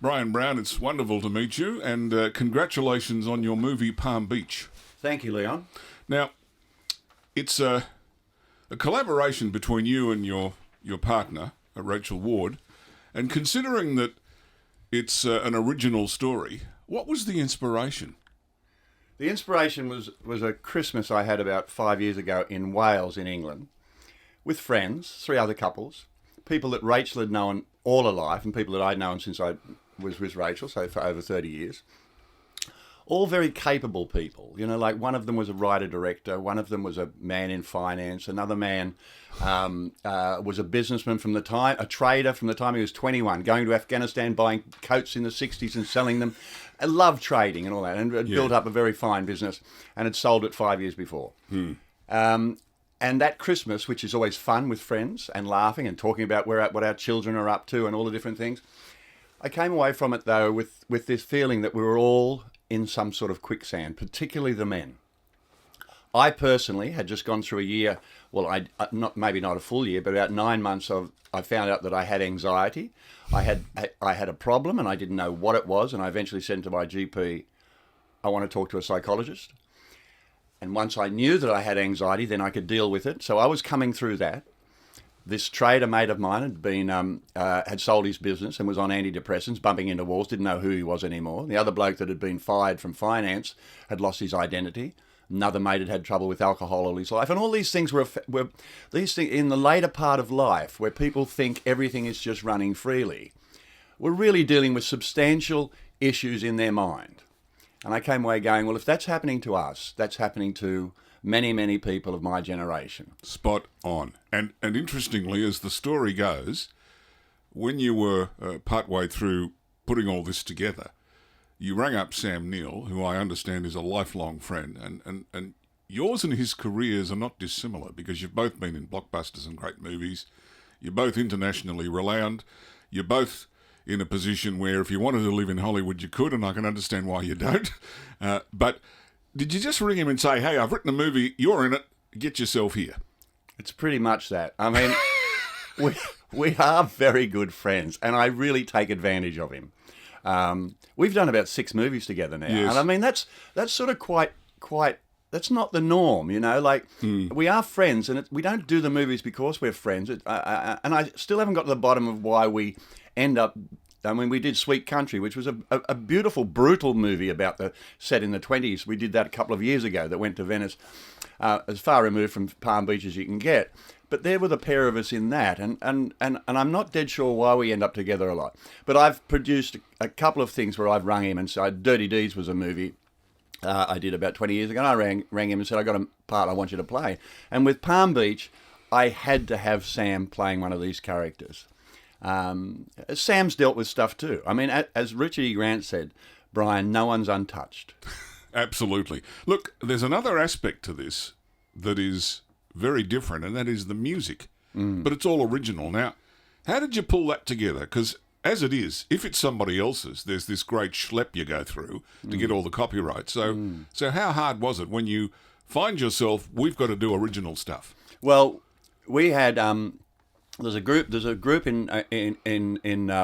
Bryan Brown, it's wonderful to meet you, and congratulations on your movie Palm Beach. Thank you, Leon. Now, it's a collaboration between you and your partner, Rachel Ward, and considering that it's an original story, what was the inspiration? The inspiration was a Christmas I had about 5 years ago in Wales, in England, with friends, 3 other couples, people that Rachel had known all her life, and people that I'd known since I was with Rachel, so for over 30 years. All very capable people. You know, like one of them was a writer-director, one of them was a man in finance, another man was a businessman from the time, a trader from the time he was 21, going to Afghanistan, buying coats in the 60s and selling them. I loved trading and all that, and had built up a very fine business, and had sold it 5 years before. And that Christmas, which is always fun with friends and laughing and talking about what our children are up to and all the different things, I came away from it, though, with this feeling that we were all in some sort of quicksand, particularly the men. I personally had just gone through a year, well, maybe not a full year, but about 9 months of, I found out that I had anxiety. I had a problem and I didn't know what it was, and I eventually said to my GP, I want to talk to a psychologist. And once I knew that I had anxiety, then I could deal with it. So I was coming through that. This trader mate of mine had been had sold his business and was on antidepressants, bumping into walls, didn't know who he was anymore. The other bloke that had been fired from finance had lost his identity. Another mate had trouble with alcohol all his life. And all these things were these things in the later part of life, where people think everything is just running freely. We're really dealing with substantial issues in their mind. And I came away going, well, if that's happening to us, that's happening to many, many people of my generation. Spot on. And interestingly, as the story goes, when you were partway through putting all this together, you rang up Sam Neill, who I understand is a lifelong friend, and yours and his careers are not dissimilar, because you've both been in blockbusters and great movies. You're both internationally renowned. You're both in a position where if you wanted to live in Hollywood, you could, and I can understand why you don't. But did you just ring him and say, hey, I've written a movie, you're in it, get yourself here? It's pretty much that. I mean, we are very good friends, and I really take advantage of him. We've done about 6 movies together now. Yes. And I mean, that's sort of quite, that's not the norm, you know, like we are friends, and we don't do the movies because we're friends. And I still haven't got to the bottom of why we end up, I mean, we did Sweet Country, which was a beautiful, brutal movie about the set in the 20s. We did that a couple of years ago that went to Venice, as far removed from Palm Beach as you can get. But there were the pair of us in that, and I'm not dead sure why we end up together a lot. But I've produced a couple of things where I've rung him and said, Dirty Deeds was a movie I did about 20 years ago, and I rang him and said, I got a part I want you to play. And with Palm Beach, I had to have Sam playing one of these characters. Sam's dealt with stuff too. I mean, as Richard E. Grant said, Bryan, no one's untouched. Absolutely. Look, there's another aspect to this that is very different, and that is the music. But it's all original. Now, how did you pull that together? Because as it is, if it's somebody else's, there's this great schlep you go through to get all the copyright. So how hard was it when you find yourself, we've got to do original stuff? Well, we had there's a group in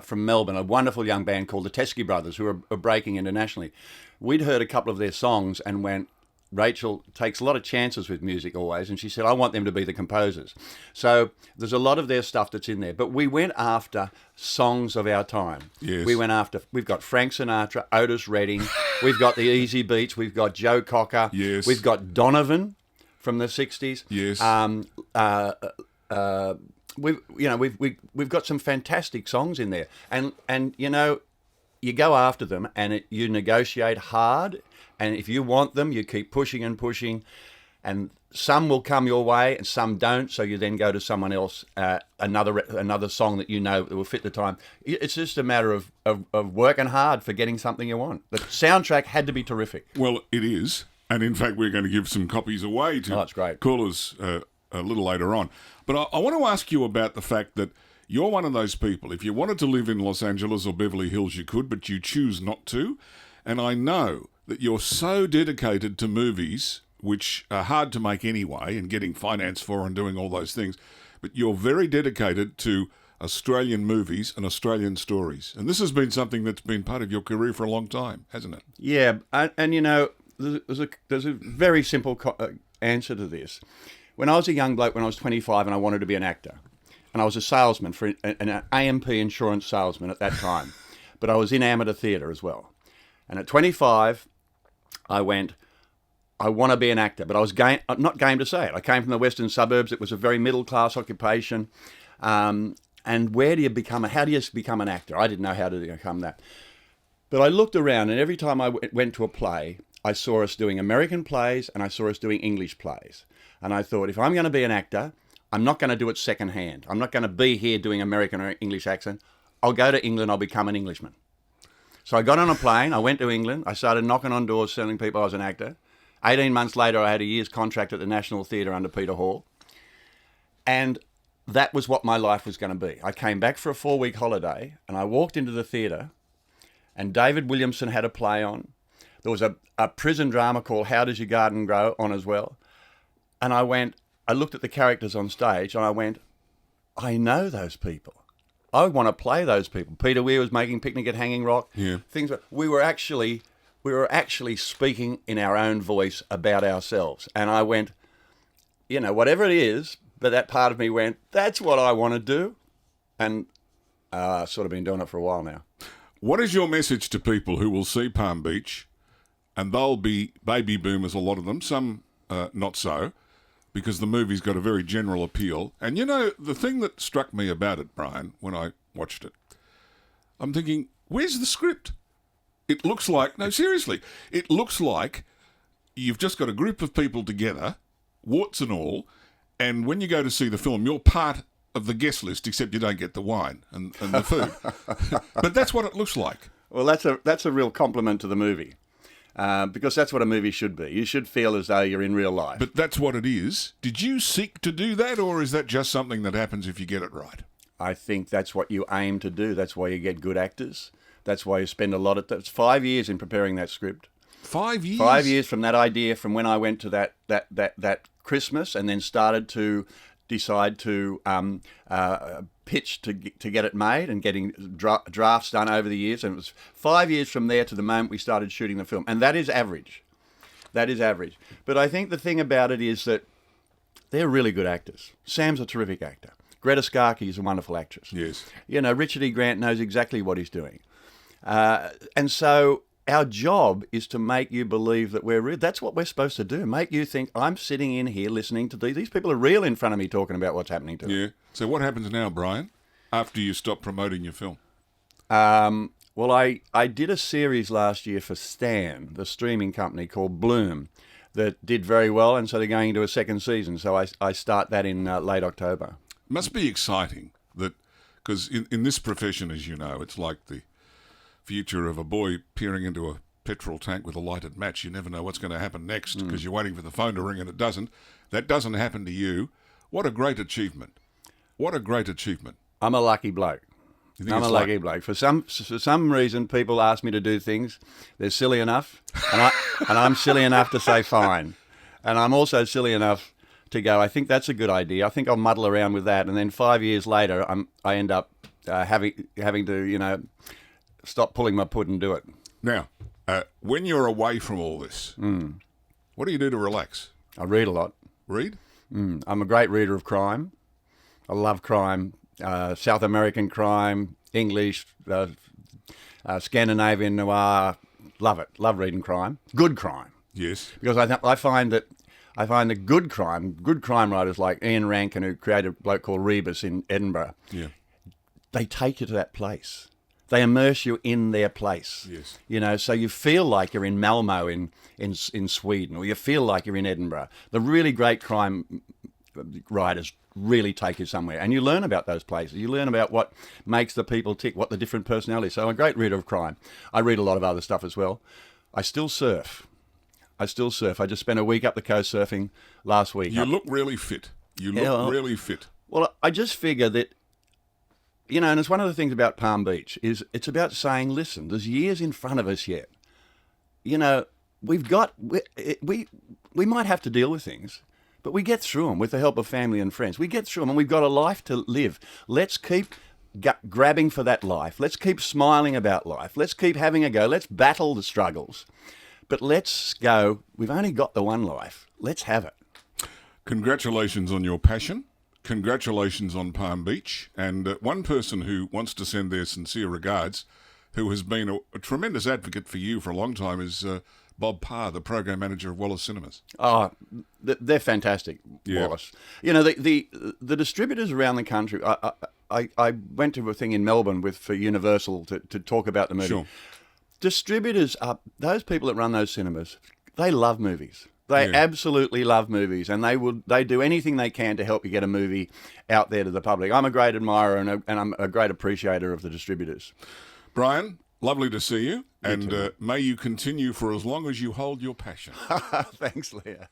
from Melbourne, a wonderful young band called the Teskey Brothers, who are breaking internationally. We'd heard a couple of their songs and went, Rachel takes a lot of chances with music always, and she said, I want them to be the composers. So there's a lot of their stuff that's in there. But we went after songs of our time. Yes. We've got Frank Sinatra, Otis Redding, we've got the Easy Beats, we've got Joe Cocker, Yes. We've got Donovan from the 60s. Yes. We've got some fantastic songs in there. And you know, you go after them and you negotiate hard. And if you want them, you keep pushing and pushing, and some will come your way and some don't. So you then go to someone else, another song that you know that will fit the time. It's just a matter of working hard for getting something you want. The soundtrack had to be terrific. Well, it is. And in fact, we're going to give some copies away to that's great. callers a little later on. But I want to ask you about the fact that you're one of those people. If you wanted to live in Los Angeles or Beverly Hills, you could, but you choose not to. And I know that you're so dedicated to movies, which are hard to make anyway, and getting finance for and doing all those things, but you're very dedicated to Australian movies and Australian stories. And this has been something that's been part of your career for a long time, hasn't it? Yeah, and you know, there's a very simple answer to this. When I was a young bloke, when I was 25 and I wanted to be an actor, and I was a salesman for an AMP insurance salesman at that time, but I was in amateur theatre as well. And at 25, I went, I want to be an actor, but I was not game to say it. I came from the western suburbs. It was a very middle-class occupation. And how do you become an actor? I didn't know how to become that. But I looked around, and every time I went to a play, I saw us doing American plays and I saw us doing English plays. And I thought, if I'm going to be an actor, I'm not going to do it secondhand. I'm not going to be here doing American or English accent. I'll go to England, I'll become an Englishman. So I got on a plane, I went to England, I started knocking on doors telling people I was an actor. 18 months later, I had a year's contract at the National Theatre under Peter Hall. And that was what my life was going to be. I came back for a 4-week holiday and I walked into the theatre and David Williamson had a play on. There was a prison drama called How Does Your Garden Grow on as well. And I looked at the characters on stage and I went, I know those people. I want to play those people. Peter Weir was making Picnic at Hanging Rock. Yeah. We were actually speaking in our own voice about ourselves. And I went, you know, whatever it is, but that part of me went, that's what I want to do. And I've sort of been doing it for a while now. What is your message to people who will see Palm Beach, and they'll be baby boomers, a lot of them, some not so, because the movie's got a very general appeal. And, you know, the thing that struck me about it, Bryan, when I watched it, I'm thinking, where's the script? It looks like, no, seriously, it looks like you've just got a group of people together, warts and all, and when you go to see the film, you're part of the guest list, except you don't get the wine and the food. But that's what it looks like. Well, that's a real compliment to the movie. Because that's what a movie should be. You should feel as though you're in real life. But that's what it is. Did you seek to do that, or is that just something that happens if you get it right? I think that's what you aim to do. That's why you get good actors. That's why you spend a lot of... It's 5 years in preparing that script. 5 years? 5 years from that idea, from when I went to that Christmas and then started to decide to pitch to get it made and getting drafts done over the years. And it was 5 years from there to the moment we started shooting the film. And that is average. That is average. But I think the thing about it is that they're really good actors. Sam's a terrific actor. Greta Skarke is a wonderful actress. Yes. You know, Richard E. Grant knows exactly what he's doing. And so our job is to make you believe that we're real. That's what we're supposed to do. Make you think, I'm sitting in here listening to these people are real in front of me talking about what's happening to them. Yeah. So what happens now, Bryan, after you stop promoting your film? Well, I did a series last year for Stan, the streaming company, called Bloom, that did very well, and so they're going into a second season. So I start that in late October. It must be exciting, that because in this profession, as you know, it's like the future of a boy peering into a petrol tank with a lighted match. You never know what's going to happen next because you're waiting for the phone to ring and it doesn't. That doesn't happen to you. What a great achievement. What a great achievement. I'm a lucky bloke. I'm a lucky bloke. For some reason, people ask me to do things. They're silly enough, and I'm silly enough to say fine. And I'm also silly enough to go, I think that's a good idea. I think I'll muddle around with that. And then 5 years later, I end up having to, you know, stop pulling my pud and do it. Now, when you're away from all this, what do you do to relax? I read a lot. Read? I'm a great reader of crime. I love crime. South American crime, English, Scandinavian noir. Love it. Love reading crime. Good crime. Yes. Because I find that good crime writers like Ian Rankin, who created a bloke called Rebus in Edinburgh, they take you to that place. They immerse you in their place. Yes. You know, so you feel like you're in Malmo in Sweden, or you feel like you're in Edinburgh. The really great crime writers really take you somewhere, and you learn about those places. You learn about what makes the people tick, what the different personalities. So I'm a great reader of crime. I read a lot of other stuff as well. I still surf. I just spent a week up the coast surfing last week. You look really fit. Really fit. Well, I just figure that, you know, and it's one of the things about Palm Beach is it's about saying, listen, there's years in front of us yet. You know, we might have to deal with things, but we get through them with the help of family and friends. We get through them, and we've got a life to live. Let's keep grabbing for that life. Let's keep smiling about life. Let's keep having a go. Let's battle the struggles. But let's go, we've only got the one life. Let's have it. Congratulations on your passion. Congratulations on Palm Beach. And one person who wants to send their sincere regards, who has been a tremendous advocate for you for a long time, is Bob Parr, the program manager of Wallace Cinemas. Oh, they're fantastic, Wallace. You know, the distributors around the country. I went to a thing in Melbourne for Universal to talk about the movie. Sure. Distributors are those people that run those cinemas. They love movies. They absolutely love movies, and they do anything they can to help you get a movie out there to the public. I'm a great admirer and I'm a great appreciator of the distributors. Bryan, lovely to see you, and may you continue for as long as you hold your passion. Thanks, Leah.